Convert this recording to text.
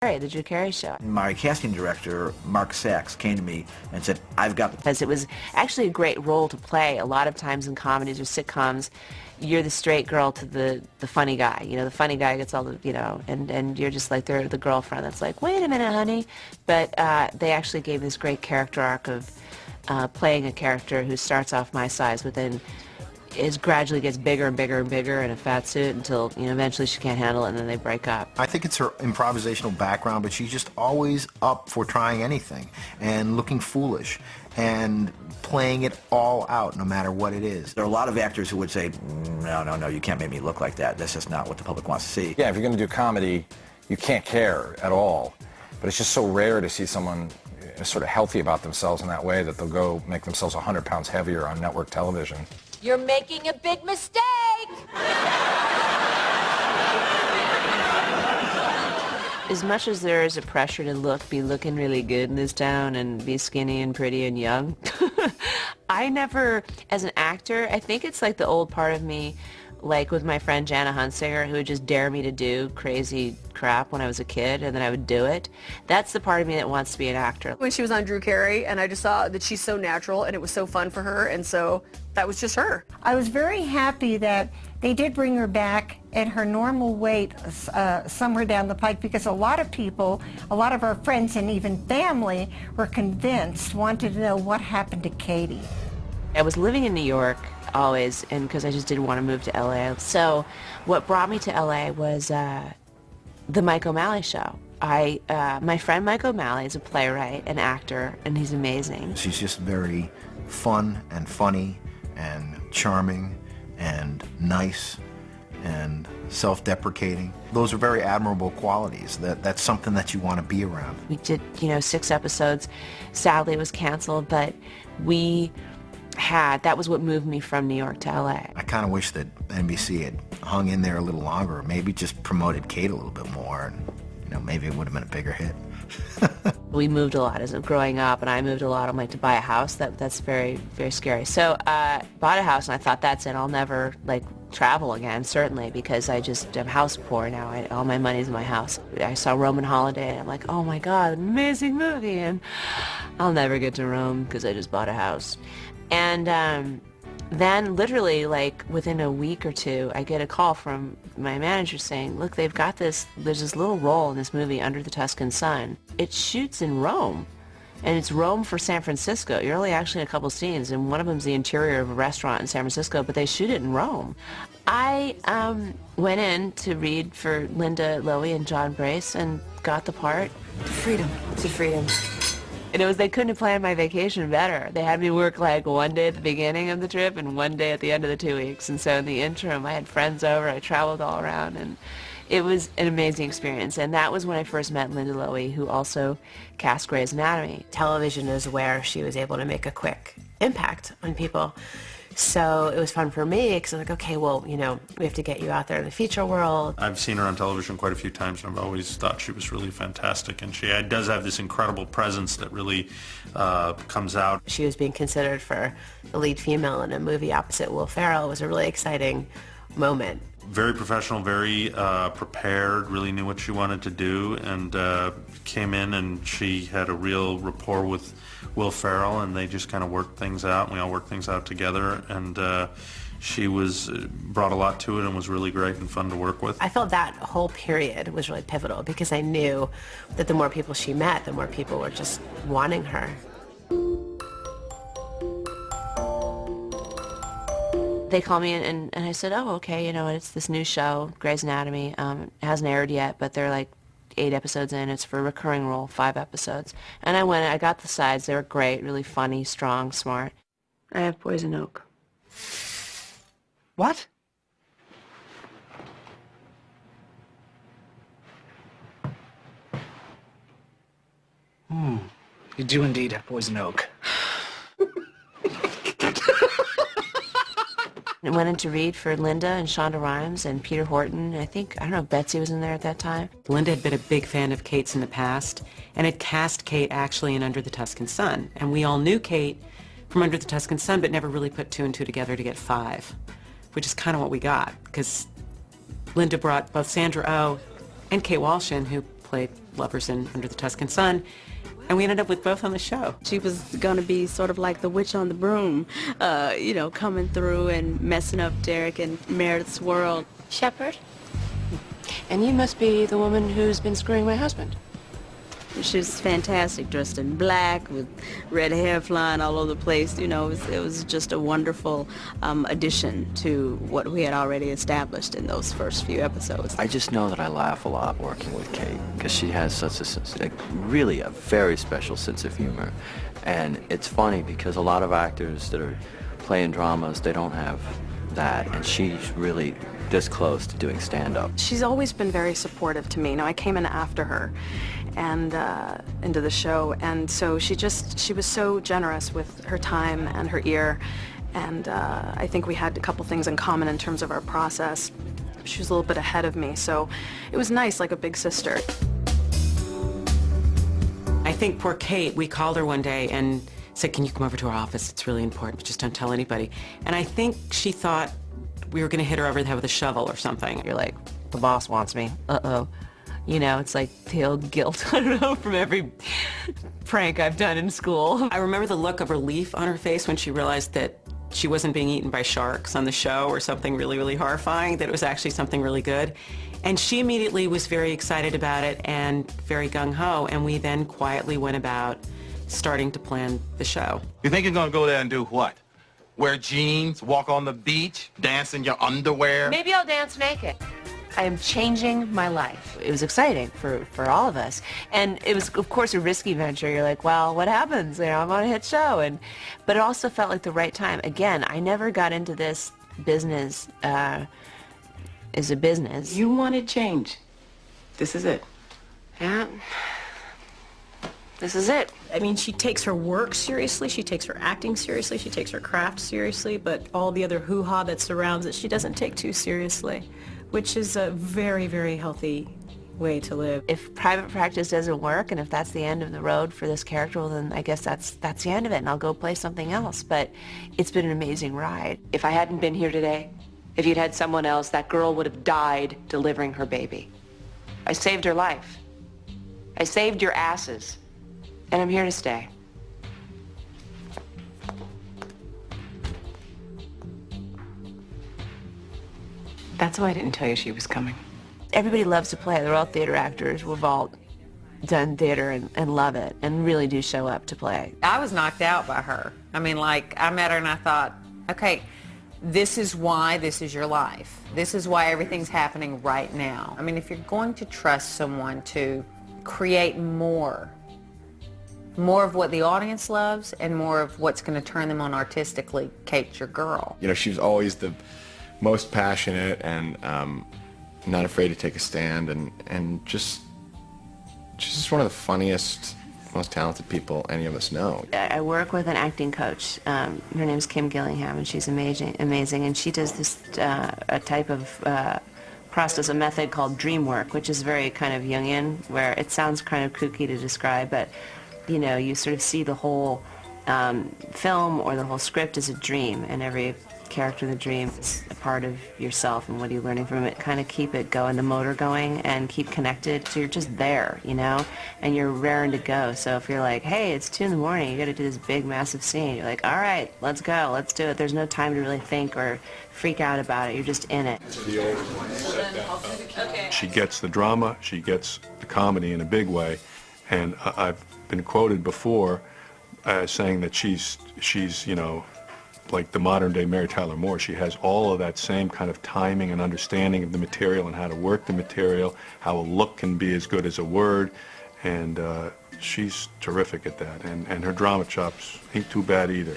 The Drew Carey Show. My casting director, Mark Sachs, came to me and said, I've got... Because it was actually a great role to play. A lot of times in comedies or sitcoms, you're the straight girl to the funny guy. You know, the funny guy gets all the, you know, and you're just like the girlfriend that's like, wait a minute, honey. But they actually gave this great character arc of playing a character who starts off my size, but then gradually gets bigger and bigger and bigger in a fat suit until, you know, eventually she can't handle it and then they break up. I think it's her improvisational background, but she's just always up for trying anything and looking foolish and playing it all out no matter what it is. There are a lot of actors who would say, no, you can't make me look like that. That's just not what the public wants to see. Yeah, if you're going to do comedy, you can't care at all. But it's just so rare to see someone sort of healthy about themselves in that way that they'll go make themselves 100 pounds heavier on network television. You're making a big mistake! As much as there is a pressure to be looking really good in this town and be skinny and pretty and young, I never, as an actor, I think it's like the old part of me, like with my friend Jana Hunsinger, who would just dare me to do crazy crap when I was a kid, and then I would do it. That's the part of me that wants to be an actor. When she was on Drew Carey, and I just saw that she's so natural, and it was so fun for her, and so that was just her. I was very happy that they did bring her back at her normal weight somewhere down the pike, because a lot of people, a lot of our friends and even family were convinced, wanted to know what happened to Katie. I was living in New York always, and because I just didn't want to move to LA. So what brought me to LA was the Mike O'Malley Show. My friend Mike O'Malley is a playwright, an actor, and he's amazing. She's just very fun and funny and charming and nice and self-deprecating. Those are very admirable qualities. That's something that you want to be around. We did, 6 episodes. Sadly, it was canceled, but that was what moved me from New York to LA. I kind of wish that NBC had hung in there a little longer, or maybe just promoted Kate a little bit more, and maybe it would have been a bigger hit. We moved a lot as growing up, and I moved a lot. I'm like, to buy a house, that's very, very scary. So bought a house, and I thought, that's it. I'll never travel again, certainly, because I just am house poor now. All my money's in my house. I saw Rome and Holiday, and I'm like, oh my God, amazing movie, and I'll never get to Rome because I just bought a house. And then literally, within a week or two, I get a call from my manager saying, look, there's this little role in this movie, Under the Tuscan Sun. It shoots in Rome, and it's Rome for San Francisco. You're only actually in a couple scenes, and one of them's the interior of a restaurant in San Francisco, but they shoot it in Rome. I went in to read for Linda Lowy and John Brace and got the part. Freedom. It's a freedom. And they couldn't have planned my vacation better. They had me work one day at the beginning of the trip and one day at the end of the 2 weeks. And so in the interim, I had friends over, I traveled all around, and it was an amazing experience. And that was when I first met Linda Lowy, who also cast Grey's Anatomy. Television is where she was able to make a quick impact on people. So it was fun for me because I'm like, okay, well, we have to get you out there in the feature world. I've seen her on television quite a few times, and I've always thought she was really fantastic. And she does have this incredible presence that really comes out. She was being considered for the lead female in a movie opposite Will Ferrell. It was a really exciting moment. Very professional, very prepared, really knew what she wanted to do, and came in and she had a real rapport with Will Ferrell, and they just kind of worked things out, and we all worked things out together, and she brought a lot to it and was really great and fun to work with. I felt that whole period was really pivotal because I knew that the more people she met, the more people were just wanting her. They called me and I said, oh, okay, it's this new show, Grey's Anatomy. It hasn't aired yet, but they're 8 episodes in. It's for a recurring role, 5 episodes. And I went, I got the sides. They were great, really funny, strong, smart. I have poison oak. What? You do indeed have poison oak. I went in to read for Linda and Shonda Rhimes and Peter Horton. I don't know if Betsy was in there at that time. Linda had been a big fan of Kate's in the past and had cast Kate actually in Under the Tuscan Sun. And we all knew Kate from Under the Tuscan Sun, but never really put 2 and 2 together to get 5, which is kind of what we got, because Linda brought both Sandra Oh and Kate Walsh in, who played lovers in Under the Tuscan Sun, and we ended up with both on the show. She was going to be sort of like the witch on the broom, you know, coming through and messing up Derek and Meredith's world. Shepherd? And you must be the woman who's been screwing my husband. She was fantastic, dressed in black with red hair flying all over the place. You know, it was just a wonderful addition to what we had already established in those first few episodes. I just know that I laugh a lot working with Kate because she has such really a very special sense of humor. And it's funny because a lot of actors that are playing dramas, they don't have that, and she's really this close to doing stand-up. She's always been very supportive to me. You know, I came in after her and into the show, and so she was so generous with her time and her ear, and I think we had a couple things in common in terms of our process. She was a little bit ahead of me, so it was nice, like a big sister. I think poor Kate, we called her one day and said, can you come over to our office? It's really important, but just don't tell anybody. And I think she thought we were going to hit her over the head with a shovel or something. You're like, the boss wants me. Uh-oh. You know, it's like the old guilt, I don't know, from every prank I've done in school. I remember the look of relief on her face when she realized that she wasn't being eaten by sharks on the show or something really, really horrifying, that it was actually something really good. And she immediately was very excited about it and very gung-ho, and we then quietly went about starting to plan the show. You think you're gonna go there and do what? Wear jeans, walk on the beach, dance in your underwear? Maybe I'll dance naked. I am changing my life. It was exciting for all of us. And it was, of course, a risky venture. You're like, well, what happens? You know, I'm on a hit show. But it also felt like the right time. Again, I never got into this business as a business. You wanted change. This is it. Yeah. This is it. I mean, she takes her work seriously, she takes her acting seriously, she takes her craft seriously, but all the other hoo-ha that surrounds it, she doesn't take too seriously, which is a very, very healthy way to live. If private practice doesn't work, and if that's the end of the road for this character, well, then I guess that's the end of it, and I'll go play something else. But it's been an amazing ride. If I hadn't been here today, if you'd had someone else, that girl would have died delivering her baby. I saved her life. I saved your asses. And I'm here to stay. That's why I didn't tell you she was coming. Everybody loves to play. They're all theater actors. We've all done theater and love it and really do show up to play. I was knocked out by her. I mean, like, I met her and I thought, okay, this is why this is your life. This is why everything's happening right now. I mean, if you're going to trust someone to create more of what the audience loves and more of what's going to turn them on artistically, Kate's your girl. You know, she was always the most passionate and not afraid to take a stand, and she's just one of the funniest, most talented people any of us know. I work with an acting coach. Her name's Kim Gillingham, and she's amazing, and she does this a type of process, a method called dream work, which is very kind of Jungian, where it sounds kind of kooky to describe, but you know, you sort of see the whole film or the whole script as a dream, and every character in the dream is a part of yourself, and what are you learning from it? Kind of keep it going, the motor going, and keep connected, so you're just there, you know, and you're raring to go. So if you're like, hey, it's 2 in the morning, you got to do this big, massive scene, you're like, all right, let's go, let's do it. There's no time to really think or freak out about it. You're just in it. She gets the drama, she gets the comedy in a big way, and I've been quoted before saying that she's you know, like the modern day Mary Tyler Moore. She has all of that same kind of timing and understanding of the material and how to work the material, how a look can be as good as a word, and she's terrific at that, and her drama chops ain't too bad either.